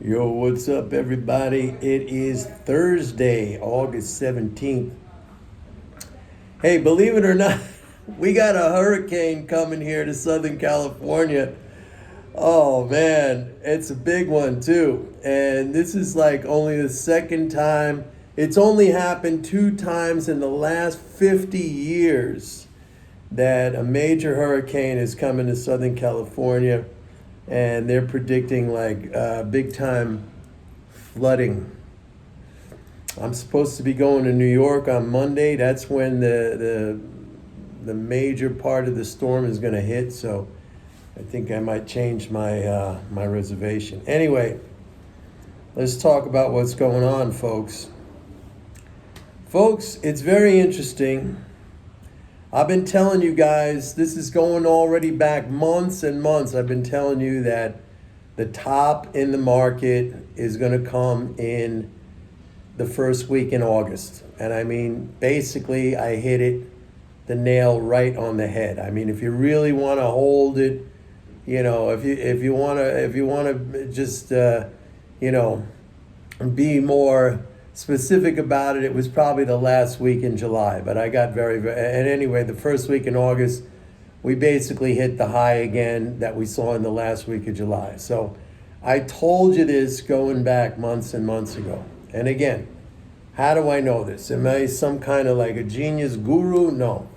Yo, what's up, everybody? It is Thursday, August 17th. Hey, believe it or not, we got a hurricane coming here to Southern California. Oh, man, it's a big one, too. And this is like only the second time. It's only happened two times in the last 50 years that a major hurricane is coming to Southern California, and they're predicting like big time flooding. I'm supposed to be going to New York on Monday. That's when the major part of the storm is going to hit. So I think I might change my reservation. Anyway, let's talk about what's going on, folks. Folks, it's very interesting. I've been telling you guys, this is going already back months and months. I've been telling you that the top in the market is going to come in the first week in August. And I mean, basically, I hit it, the nail right on the head. I mean, if you really want to hold it, if you want to just be more specific about it, it was probably the last week in July, but I got and anyway, the first week in August, we basically hit the high again that we saw in the last week of July. So I told you this going back months and months ago. And again, how do I know this? Am I some kind of like a genius guru? No.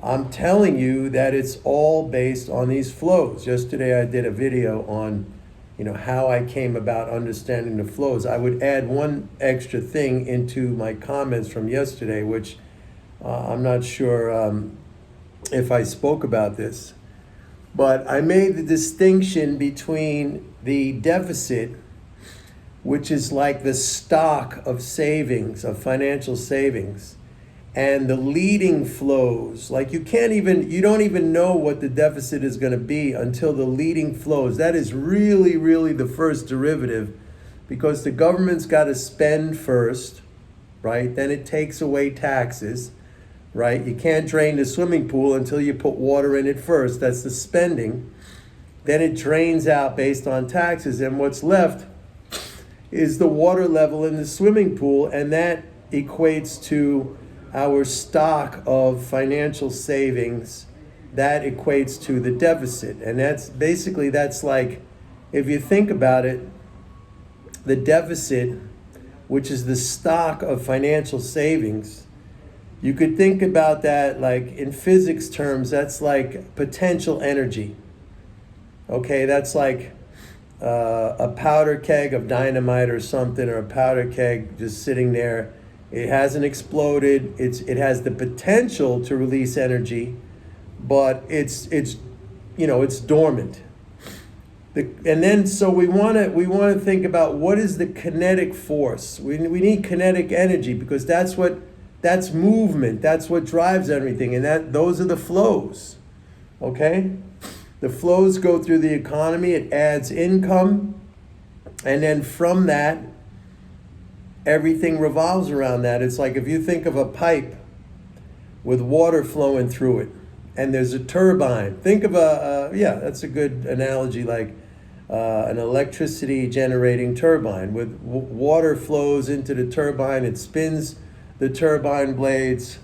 I'm telling you that it's all based on these flows. Yesterday I did a video on how I came about understanding the flows. I would add one extra thing into my comments from yesterday, which I'm not sure if I spoke about this, but I made the distinction between the deficit, which is like the stock of savings, of financial savings, and the leading flows. Like you don't even know what the deficit is going to be until the leading flows. That is really, really the first derivative, because the government's got to spend first, right? Then it takes away taxes, right? You can't drain the swimming pool until you put water in it first. That's the spending. Then it drains out based on taxes, and what's left is the water level in the swimming pool, and that equates to our stock of financial savings. That equates to the deficit. And that's like, if you think about it, the deficit, which is the stock of financial savings, you could think about that like in physics terms, that's like potential energy. Okay, that's like a powder keg of dynamite or something, or a powder keg just sitting there. It hasn't exploded. It has the potential to release energy, but it's dormant. And then so we want to think about what is the kinetic force. We need kinetic energy, because that's movement. That's what drives everything, and those are the flows. Okay, the flows go through the economy. It adds income, and then from that, everything revolves around that. It's like if you think of a pipe with water flowing through it, and there's a turbine. Think of that's a good analogy, like an electricity generating turbine. With water flows into the turbine, it spins the turbine blades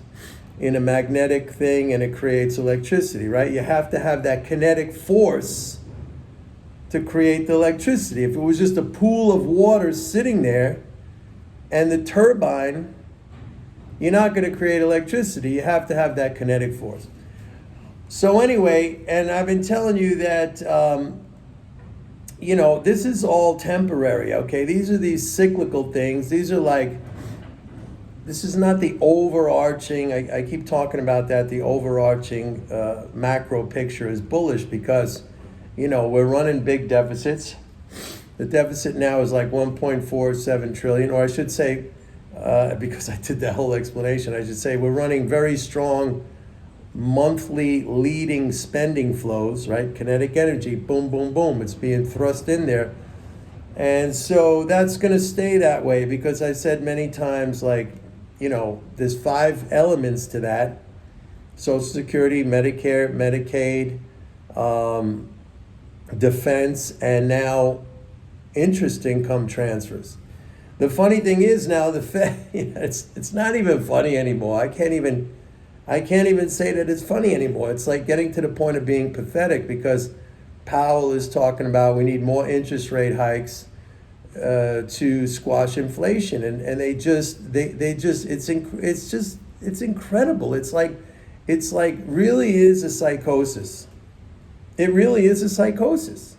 in a magnetic thing, and it creates electricity, right? You have to have that kinetic force to create the electricity. If it was just a pool of water sitting there, and the turbine, you're not going to create electricity. You have to have that kinetic force. So anyway, and I've been telling you that, this is all temporary, okay? These are these cyclical things. This is not the overarching, I keep talking about that, the overarching macro picture is bullish, because, we're running big deficits. The deficit now is like 1.47 trillion, or I should say, because I did that whole explanation, I should say we're running very strong monthly leading spending flows, right? Kinetic energy, boom, boom, boom. It's being thrust in there. And so that's going to stay that way, because I said many times, like, there's 5 elements to that: Social Security, Medicare, Medicaid, defense, and now interest income transfers. The funny thing is now the Fed, it's not even funny anymore. I can't even say that it's funny anymore. It's like getting to the point of being pathetic because Powell is talking about we need more interest rate hikes to squash inflation, and they just it's incredible. It's like really is a psychosis. It really is a psychosis.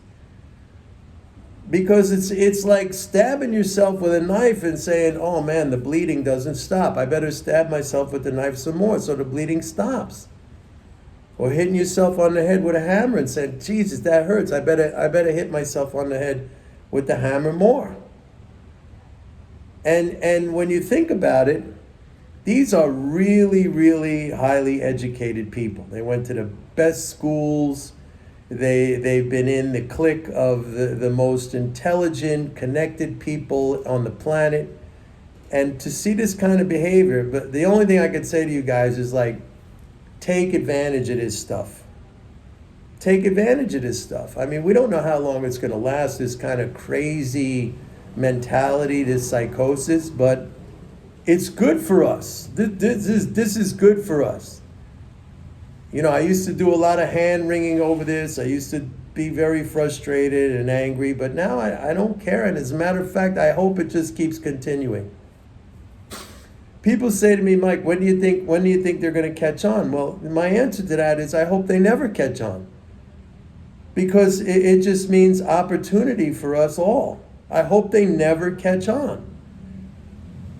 Because it's like stabbing yourself with a knife and saying, oh man, the bleeding doesn't stop. I better stab myself with the knife some more so the bleeding stops. Or hitting yourself on the head with a hammer and saying, Jesus, that hurts. I better hit myself on the head with the hammer more. And when you think about it, these are really, really highly educated people. They went to the best schools. They've been in the clique of the most intelligent, connected people on the planet. And to see this kind of behavior, but the only thing I could say to you guys is like, take advantage of this stuff. Take advantage of this stuff. I mean, we don't know how long it's going to last, this kind of crazy mentality, this psychosis, but it's good for us. This is good for us. You know, I used to do a lot of hand wringing over this. I used to be very frustrated and angry, but now I don't care. And as a matter of fact, I hope it just keeps continuing. People say to me, Mike, when do you think they're going to catch on? Well, my answer to that is I hope they never catch on. Because it just means opportunity for us all. I hope they never catch on.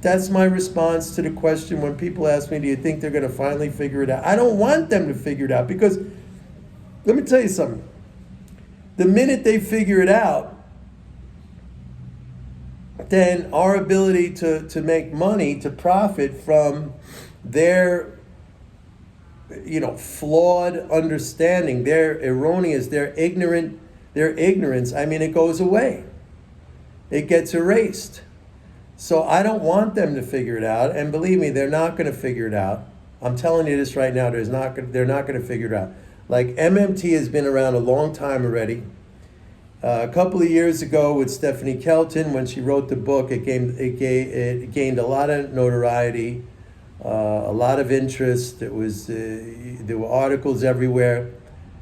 That's my response to the question when people ask me, do you think they're going to finally figure it out? I don't want them to figure it out because, let me tell you something. The minute they figure it out, then our ability to make money, to profit from their, flawed understanding, their erroneous, their ignorance, I mean, it goes away. It gets erased. So I don't want them to figure it out, and believe me, they're not going to figure it out. I'm telling you this right now, they're not going to figure it out. Like MMT has been around a long time already. A couple of years ago with Stephanie Kelton, when she wrote the book, it gained a lot of notoriety, a lot of interest. There were articles everywhere,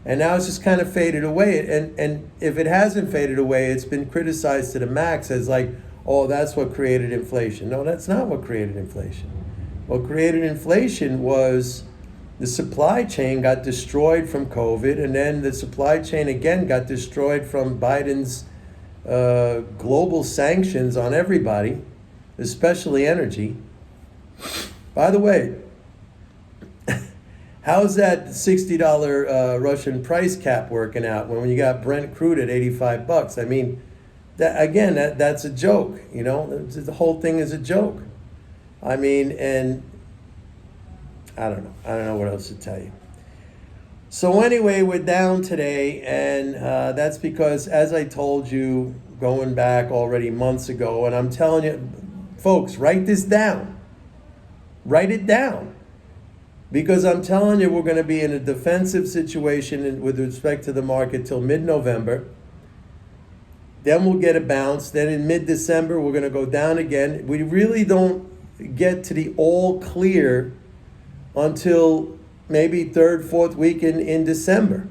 and now it's just kind of faded away. And if it hasn't faded away, it's been criticized to the max as like, oh, that's what created inflation. No, that's not what created inflation. What created inflation was the supply chain got destroyed from COVID, and then the supply chain again got destroyed from Biden's global sanctions on everybody, especially energy. By the way, how's that $60 Russian price cap working out when you got Brent crude at $85? I mean, that's a joke, the whole thing is a joke. I mean, and I don't know what else to tell you. So anyway, we're down today, and that's because, as I told you, going back already months ago, and I'm telling you, folks, write this down. Write it down. Because I'm telling you, we're going to be in a defensive situation with respect to the market till mid-November. Then we'll get a bounce. Then in mid-December, we're going to go down again. We really don't get to the all clear until maybe third, fourth week in December.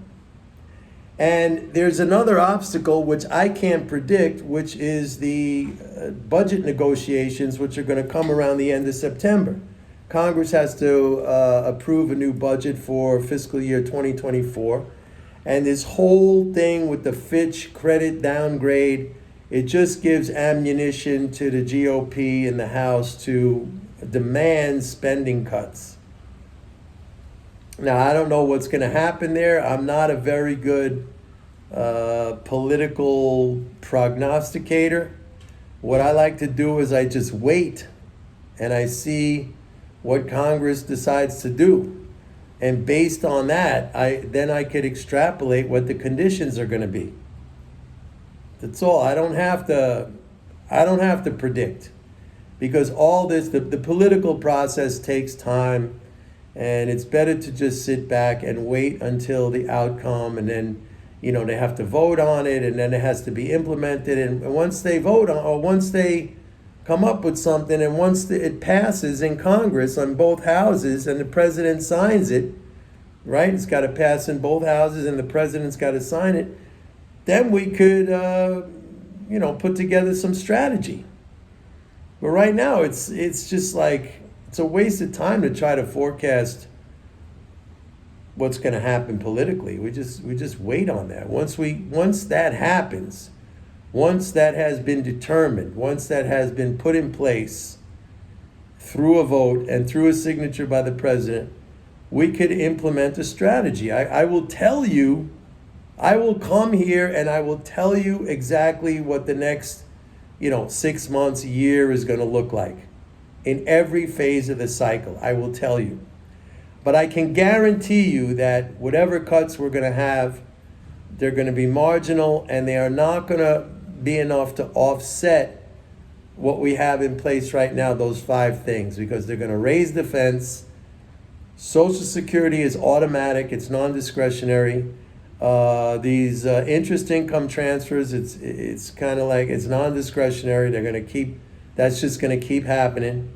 And there's another obstacle which I can't predict, which is the budget negotiations, which are going to come around the end of September. Congress has to approve a new budget for fiscal year 2024. And this whole thing with the Fitch credit downgrade, it just gives ammunition to the GOP in the House to demand spending cuts. Now, I don't know what's going to happen there. I'm not a very good political prognosticator. What I like to do is I just wait and I see what Congress decides to do. And based on that, I could extrapolate what the conditions are going to be. That's all. I don't have to predict, because all this, the political process takes time, and it's better to just sit back and wait until the outcome, and then they have to vote on it, and then it has to be implemented. And once they vote on, or once they come up with something, and once it passes in Congress on both houses, and the president signs it, right? It's got to pass in both houses, and the president's got to sign it. Then we could, put together some strategy. But right now, it's just like, it's a waste of time to try to forecast what's going to happen politically. We just wait on that. Once that happens, once that has been determined, once that has been put in place through a vote and through a signature by the president, we could implement a strategy. I will tell you, I will come here and I will tell you exactly what the next 6 months, a year is going to look like in every phase of the cycle. I will tell you. But I can guarantee you that whatever cuts we're going to have, they're going to be marginal, and they are not going to be enough to offset what we have in place right now, those 5 things, because they're going to raise defense. Social Security is automatic. It's non-discretionary. These interest income transfers, it's kind of like, it's non-discretionary. They're going to keep, that's just going to keep happening.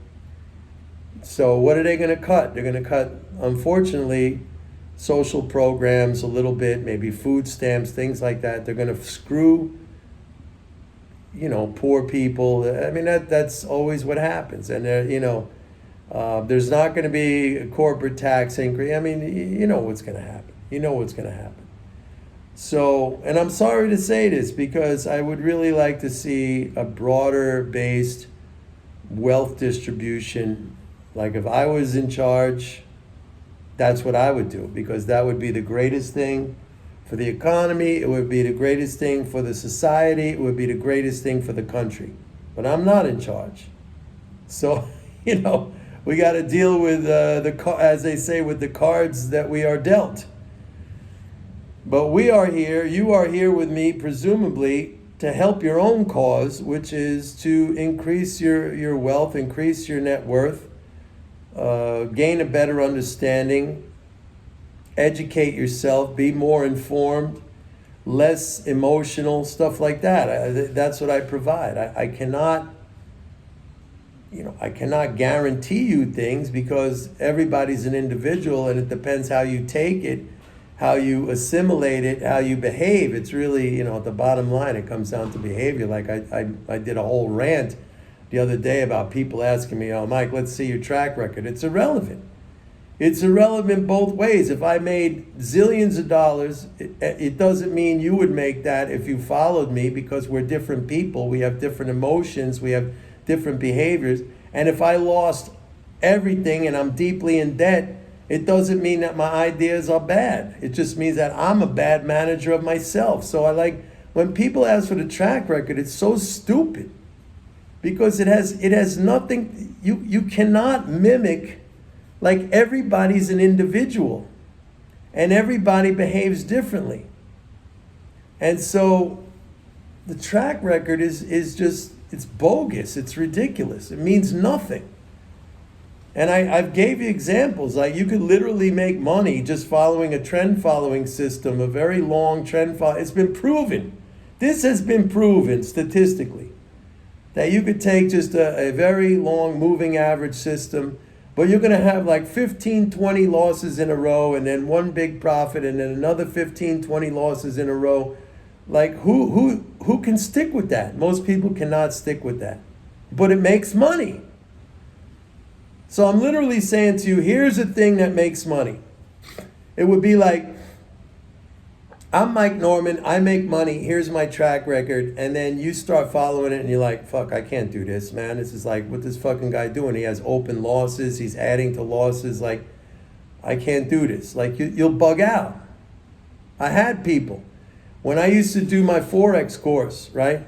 So what are they going to cut? They're going to cut, unfortunately, social programs a little bit, maybe food stamps, things like that. They're going to screw, poor people. I mean, that's always what happens. And there's not going to be a corporate tax increase. I mean, you know what's going to happen. You know what's going to happen. So, and I'm sorry to say this, because I would really like to see a broader based wealth distribution. Like if I was in charge, that's what I would do, because that would be the greatest thing for the economy. It would be the greatest thing for the society. It would be the greatest thing for the country. But I'm not in charge. So, we got to deal with as they say, with the cards that we are dealt. But we are here, you are here with me, presumably, to help your own cause, which is to increase your wealth, increase your net worth, gain a better understanding, educate yourself, be more informed, less emotional, stuff like that. That's what I provide. I cannot guarantee you things, because everybody's an individual, and it depends how you take it, how you assimilate it, how you behave. It's really, at the bottom line, it comes down to behavior. Like I did a whole rant the other day about people asking me, "Oh, Mike, let's see your track record." It's irrelevant. It's irrelevant both ways. If I made zillions of dollars, it doesn't mean you would make that if you followed me, because we're different people. We have different emotions. We have different behaviors. And if I lost everything and I'm deeply in debt, it doesn't mean that my ideas are bad. It just means that I'm a bad manager of myself. So I like, when people ask for the track record, it's so stupid, because it has nothing, you cannot mimic, like everybody's an individual and everybody behaves differently. And so the track record is just, it's bogus, it's ridiculous, it means nothing. And I've gave you examples, like you could literally make money just following a trend following system, a very long trend follow. It's been proven. This has been proven statistically, that you could take just a very long moving average system, but you're going to have like 15, 20 losses in a row, and then one big profit, and then another 15, 20 losses in a row. Like who can stick with that? Most people cannot stick with that. But it makes money. So I'm literally saying to you, here's a thing that makes money. It would be like, I'm Mike Norman, I make money, here's my track record, and then you start following it and you're like, fuck, I can't do this, man. This is like, what this fucking guy doing? He has open losses, he's adding to losses, like, I can't do this. Like, you'll bug out. I had people. When I used to do my Forex course, right?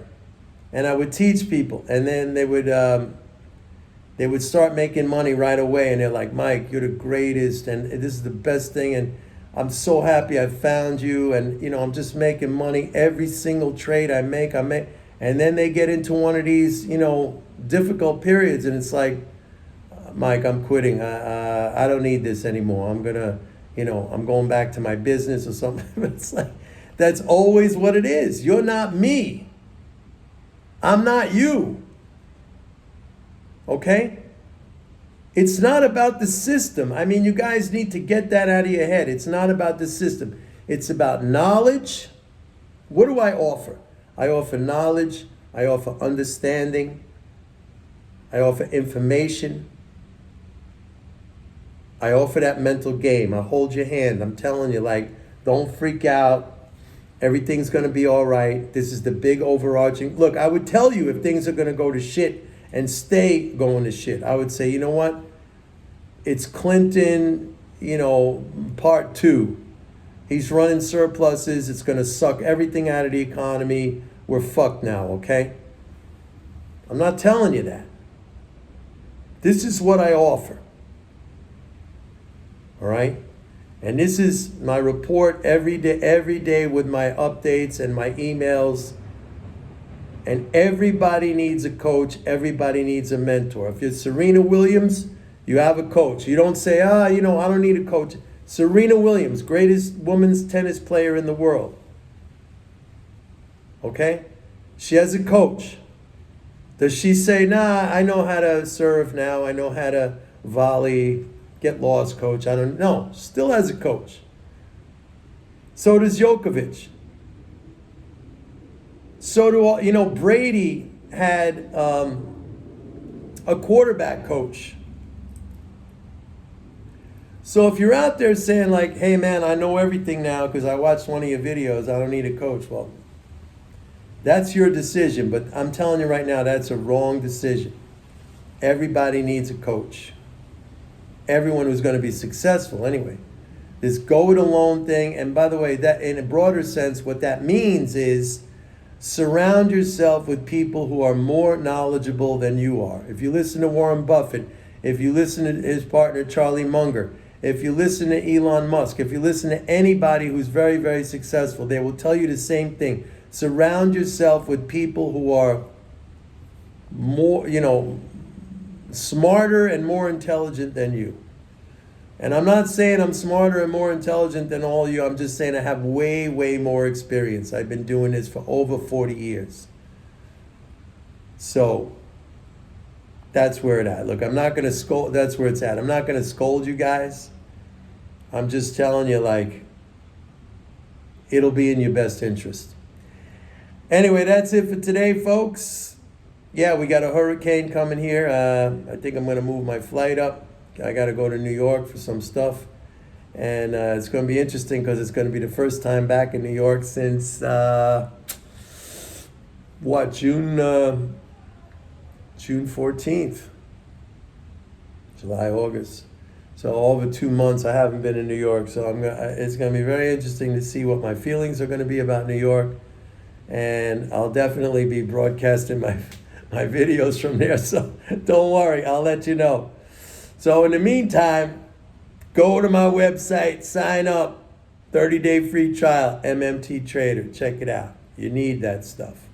And I would teach people, and then they would start making money right away, and they're like, Mike, you're the greatest, and this is the best thing, and I'm so happy I found you, and I'm just making money every single trade I make. And then they get into one of these, difficult periods, and it's like, Mike, I'm quitting. I don't need this anymore. I'm gonna, I'm going back to my business or something. It's like, That's always what it is. You're not me. I'm not you. Okay? It's not about the system. I mean, you guys need to get that out of your head. It's not about the system. It's about knowledge. What do I offer? I offer knowledge. I offer understanding. I offer information. I offer that mental game. I hold your hand. I'm telling you, like, don't freak out. Everything's going to be all right. This is the big overarching. Look, I would tell you if things are going to go to shit and stay going to shit. I would say, you know what? It's Clinton, part 2. He's running surpluses. It's going to suck everything out of the economy. We're fucked now, okay? I'm not telling you that. This is what I offer. All right? And this is my report every day with my updates and my emails. And everybody needs a coach. Everybody needs a mentor. If you're Serena Williams, you have a coach. You don't say, I don't need a coach. Serena Williams, greatest women's tennis player in the world. Okay? She has a coach. Does she say, I know how to serve now. I know how to volley. Get lost, coach. I don't know. Still has a coach. So does Djokovic. So do all, Brady had a quarterback coach. So if you're out there saying like, hey man, I know everything now because I watched one of your videos, I don't need a coach. Well, that's your decision. But I'm telling you right now, that's a wrong decision. Everybody needs a coach. Everyone who's going to be successful anyway. This go it alone thing, and by the way, that in a broader sense, what that means is surround yourself with people who are more knowledgeable than you are. If you listen to Warren Buffett, if you listen to his partner Charlie Munger, if you listen to Elon Musk, if you listen to anybody who's very, very successful, they will tell you the same thing. Surround yourself with people who are more, smarter and more intelligent than you. And I'm not saying I'm smarter and more intelligent than all of you. I'm just saying I have way, way more experience. I've been doing this for over 40 years. So that's where it's at. Look, I'm not going to scold. That's where it's at. I'm not going to scold you guys. I'm just telling you, like, it'll be in your best interest. Anyway, that's it for today, folks. Yeah, we got a hurricane coming here. I think I'm going to move my flight up. I got to go to New York for some stuff. And it's going to be interesting because it's going to be the first time back in New York since, June 14th. July, August. So over 2 months I haven't been in New York. So it's going to be very interesting to see what my feelings are going to be about New York. And I'll definitely be broadcasting my videos from there, so don't worry, I'll let you know. So in the meantime, go to my website, sign up, 30-day free trial, MMT Trader. Check it out. You need that stuff.